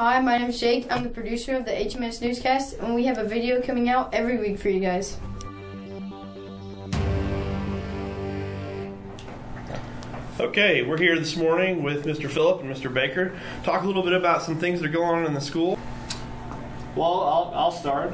Hi, my name is Jake. I'm the producer of the HMS newscast, and we have a video coming out every week for you guys. Okay, we're here this morning with Mr. Phillip and Mr. Baker. Talk a little bit about some things that are going on in the school. Well, I'll start.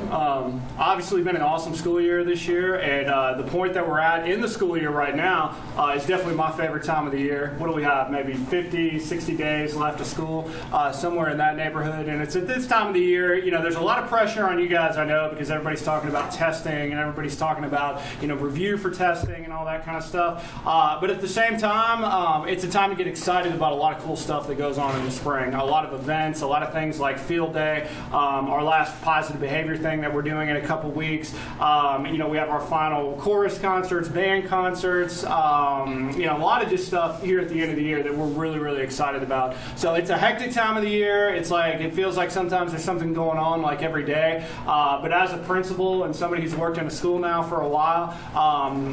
Obviously, been an awesome school year this year, and the point that we're at in the school year right now is definitely my favorite time of the year. What do we have? Maybe 50, 60 days left of school, somewhere in that neighborhood. And it's at this time of the year, you know, there's a lot of pressure on you guys, I know, because everybody's talking about testing and everybody's talking about, you know, review for testing and all that kind of stuff. But at the same time, it's a time to get excited about a lot of cool stuff that goes on in the spring. A lot of events, a lot of things like field day, our last positive behavior thing that we're doing in a couple weeks. You know, we have our final chorus concerts, band concerts, you know, a lot of just stuff here at the end of the year that we're really, really excited about. So it's a hectic time of the year. It's like, it feels like sometimes there's something going on like every day. But as a principal and somebody who's worked in a school now for a while,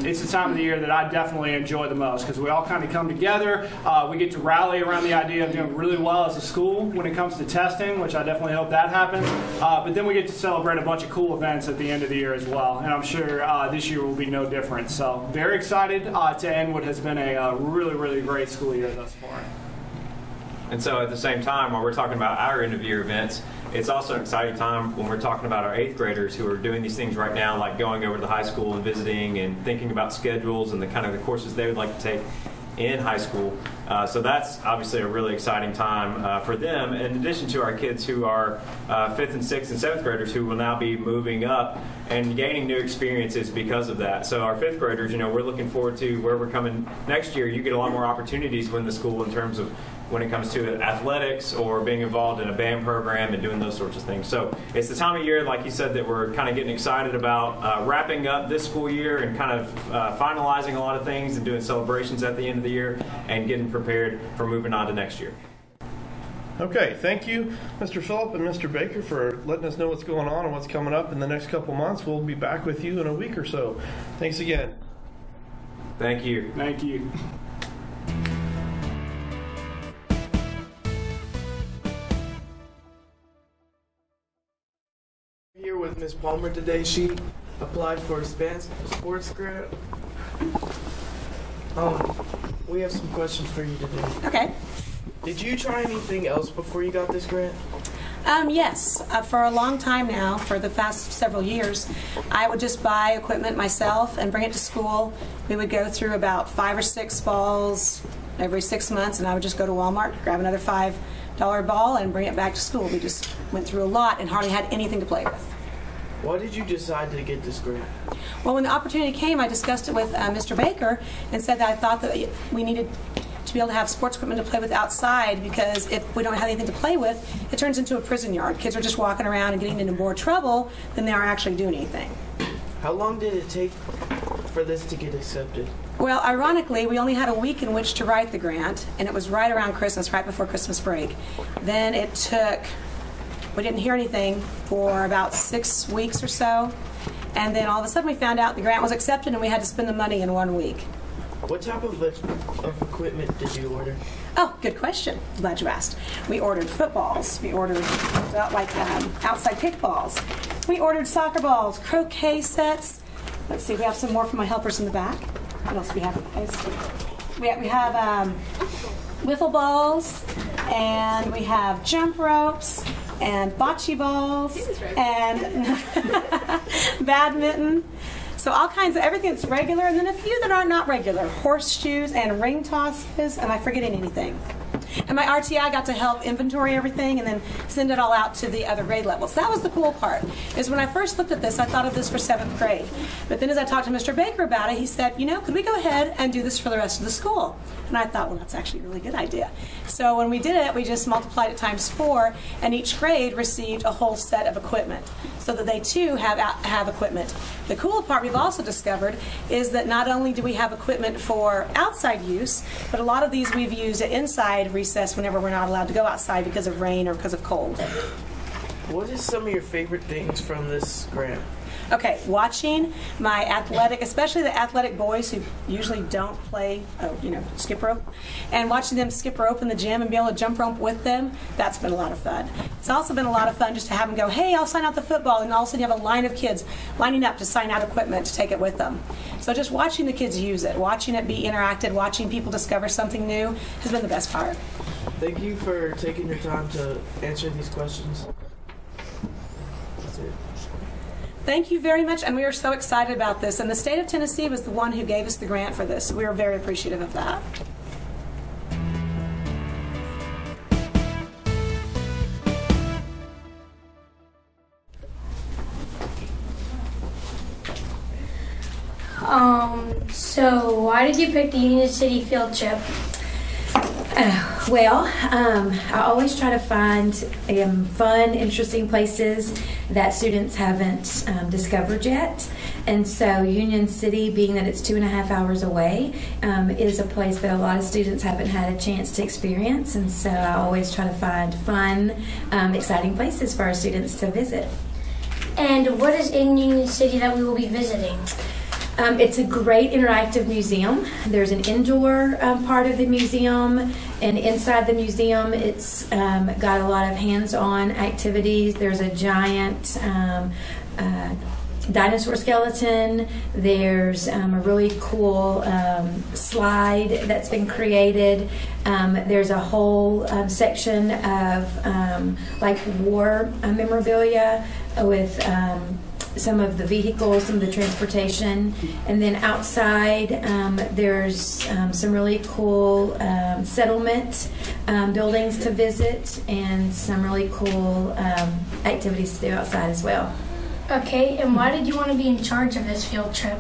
it's the time of the year that I definitely enjoy the most because we all kind of come together. We get to rally around the idea of doing really well as a school when it comes to testing, which I definitely hope that happens. But then we get to celebrate a bunch of cool events at the end of the year as well, and I'm sure this year will be no different. So very excited to end what has been a really, really great school year thus far. And so at the same time, while we're talking about our end of year events, it's also an exciting time when we're talking about our 8th graders who are doing these things right now, like going over to the high school and visiting and thinking about schedules and the kind of the courses they would like to take in high school. So that's obviously a really exciting time for them, in addition to our kids who are 5th and 6th and 7th graders who will now be moving up and gaining new experiences because of that. So our 5th graders, you know, we're looking forward to where we're coming next year. You get a lot more opportunities within the school in terms of when it comes to athletics or being involved in a band program and doing those sorts of things. So it's the time of year, like you said, that we're kind of getting excited about wrapping up this school year and kind of finalizing a lot of things and doing celebrations at the end of the year and getting prepared for moving on to next year. Okay, thank you, Mr. Phillip and Mr. Baker, for letting us know what's going on and what's coming up in the next couple months. We'll be back with you in a week or so. Thanks again. Thank you. Thank you. Here with Ms. Palmer today. She applied for a sports grant. We have some questions for you today. Okay. Did you try anything else before you got this grant? Yes. For a long time now, for the past several years, I would just buy equipment myself and bring it to school. We would go through about 5 or 6 balls every 6 months, and I would just go to Walmart, grab another $5 ball, and bring it back to school. We just went through a lot and hardly had anything to play with. Why did you decide to get this grant? Well, when the opportunity came, I discussed it with Mr. Baker and said that I thought that we needed to be able to have sports equipment to play with outside, because if we don't have anything to play with, it turns into a prison yard. Kids are just walking around and getting into more trouble than they are actually doing anything. How long did it take for this to get accepted? Well, ironically, we only had a week in which to write the grant, and it was right around Christmas, right before Christmas break. Then it took, we didn't hear anything for about 6 weeks or so, and then all of a sudden we found out the grant was accepted and we had to spend the money in 1 week. What type of equipment did you order? Oh, good question. Glad you asked. We ordered footballs. We ordered outside kickballs. We ordered soccer balls, croquet sets. Let's see, we have some more from my helpers in the back. What else do we have? We have wiffle balls, and we have jump ropes, and bocce balls, and badminton. So all kinds of everything that's regular, and then a few that are not regular. Horseshoes and ring tosses. Am I forgetting anything? And my RTI got to help inventory everything and then send it all out to the other grade levels. That was the cool part, is when I first looked at this, I thought of this for 7th grade. But then as I talked to Mr. Baker about it, he said, you know, could we go ahead and do this for the rest of the school? And I thought, well, that's actually a really good idea. So when we did it, we just multiplied it times 4, and each grade received a whole set of equipment, so that they too have equipment. The cool part we've also discovered is that not only do we have equipment for outside use, but a lot of these we've used at inside recess whenever we're not allowed to go outside because of rain or because of cold. What is some of your favorite things from this grant? Okay, watching my athletic, especially the athletic boys who usually don't play, skip rope, and watching them skip rope in the gym and be able to jump rope with them, that's been a lot of fun. It's also been a lot of fun just to have them go, hey, I'll sign out the football, and all of a sudden you have a line of kids lining up to sign out equipment to take it with them. So just watching the kids use it, watching it be interacted, watching people discover something new has been the best part. Thank you for taking your time to answer these questions. That's it. Thank you very much, and we are so excited about this. And the state of Tennessee was the one who gave us the grant for this. We are very appreciative of that. So why did you pick the Union City field trip? I always try to find fun, interesting places that students haven't discovered yet. And so Union City, being that it's 2.5 hours away, is a place that a lot of students haven't had a chance to experience. And so I always try to find fun, exciting places for our students to visit. And what is in Union City that we will be visiting? It's a great interactive museum. There's an indoor part of the museum, and inside the museum it's got a lot of hands-on activities. There's a giant dinosaur skeleton. There's a really cool slide that's been created. There's a whole section of like war memorabilia with some of the vehicles, some of the transportation, and then outside there's some really cool settlement buildings to visit and some really cool activities to do outside as well. Okay, and why did you want to be in charge of this field trip?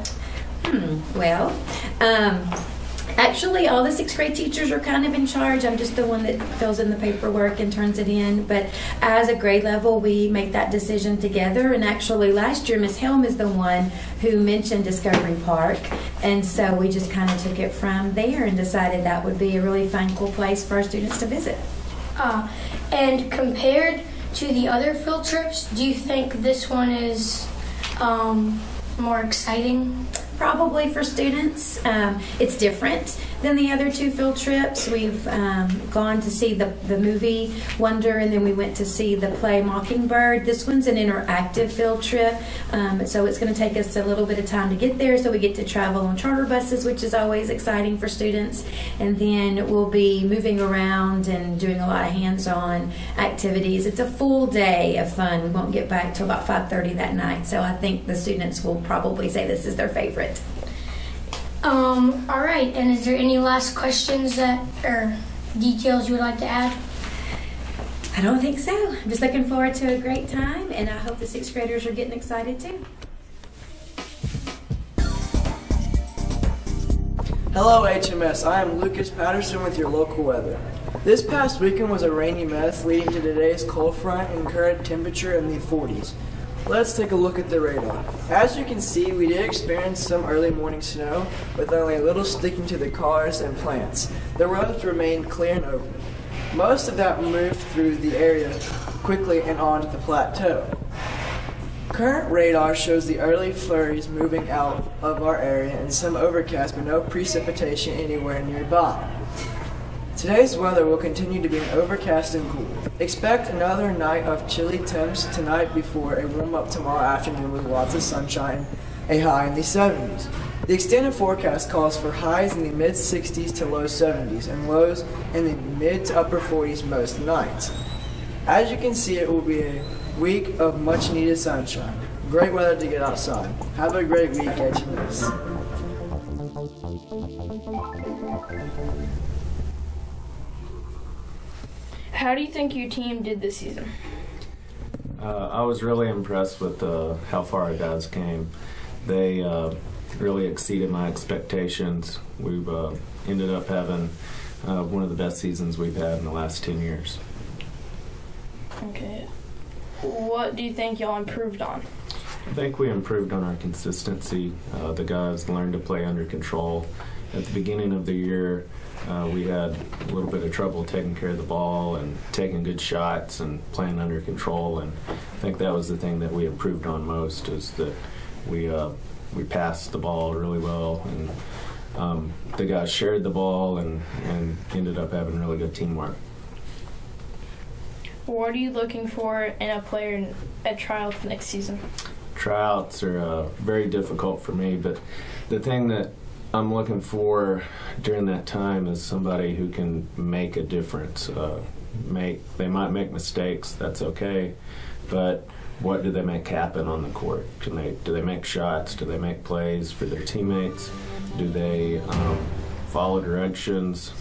Actually, all the 6th grade teachers are kind of in charge. I'm just the one that fills in the paperwork and turns it in. But as a grade level, we make that decision together. And actually, last year, Ms. Helm is the one who mentioned Discovery Park. And so we just kind of took it from there and decided that would be a really fun, cool place for our students to visit. And compared to the other field trips, do you think this one is more exciting? Probably for students. It's different than the other 2 field trips. We've gone to see the movie Wonder, and then we went to see the play Mockingbird. This one's an interactive field trip, so it's going to take us a little bit of time to get there, so we get to travel on charter buses, which is always exciting for students. And then we'll be moving around and doing a lot of hands-on activities. It's a full day of fun. We won't get back till about 5:30 that night, so I think the students will probably say this is their favorite. All right, and is there any last questions or details you would like to add? I don't think so. I'm just looking forward to a great time, and I hope the 6th graders are getting excited too. Hello HMS, I am Lucas Patterson with your local weather. This past weekend was a rainy mess, leading to today's cold front and current temperature in the 40s. Let's take a look at the radar. As you can see, we did experience some early morning snow, with only a little sticking to the cars and plants. The roads remained clear and open. Most of that moved through the area quickly and onto the plateau. Current radar shows the early flurries moving out of our area and some overcast but no precipitation anywhere nearby. Today's weather will continue to be an overcast and cool. Expect another night of chilly temps tonight before a warm-up tomorrow afternoon with lots of sunshine, a high in the 70s. The extended forecast calls for highs in the mid-60s to low 70s and lows in the mid to upper 40s most nights. As you can see, it will be a week of much-needed sunshine. Great weather to get outside. Have a great week, HMS. How do you think your team did this season? I was really impressed with how far our guys came. They really exceeded my expectations. We've ended up having one of the best seasons we've had in the last 10 years. Okay. What do you think y'all improved on? I think we improved on our consistency. The guys learned to play under control. At the beginning of the year, we had a little bit of trouble taking care of the ball and taking good shots and playing under control, and I think that was the thing that we improved on most, is that we passed the ball really well, and the guys shared the ball and ended up having really good teamwork. What are you looking for in a player at tryouts next season? Tryouts are very difficult for me, but the thing that I'm looking for during that time is somebody who can make a difference. They might make mistakes, that's okay, but what do they make happen on the court? Do they make shots? Do they make plays for their teammates? Do they follow directions?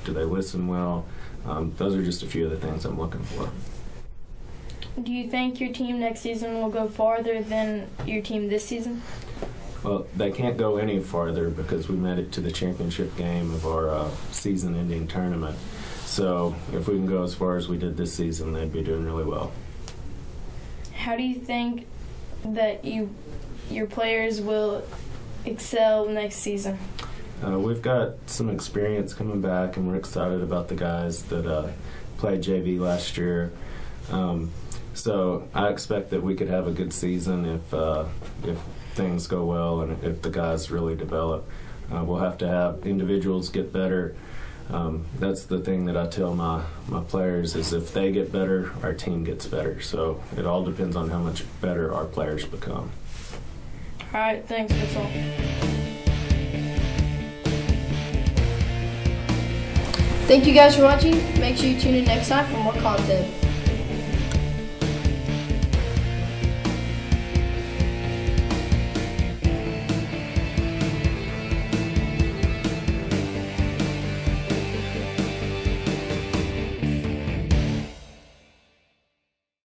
Do they listen well? Those are just a few of the things I'm looking for. Do you think your team next season will go farther than your team this season? Well, they can't go any farther because we made it to the championship game of our season-ending tournament. So if we can go as far as we did this season, they'd be doing really well. How do you think that your players will excel next season? We've got some experience coming back, and we're excited about the guys that played JV last year. So I expect that we could have a good season if things go well and if the guys really develop. We'll have to have individuals get better. That's the thing that I tell my players is if they get better, our team gets better. So it all depends on how much better our players become. All right, thanks. That's all. Thank you guys for watching. Make sure you tune in next time for more content.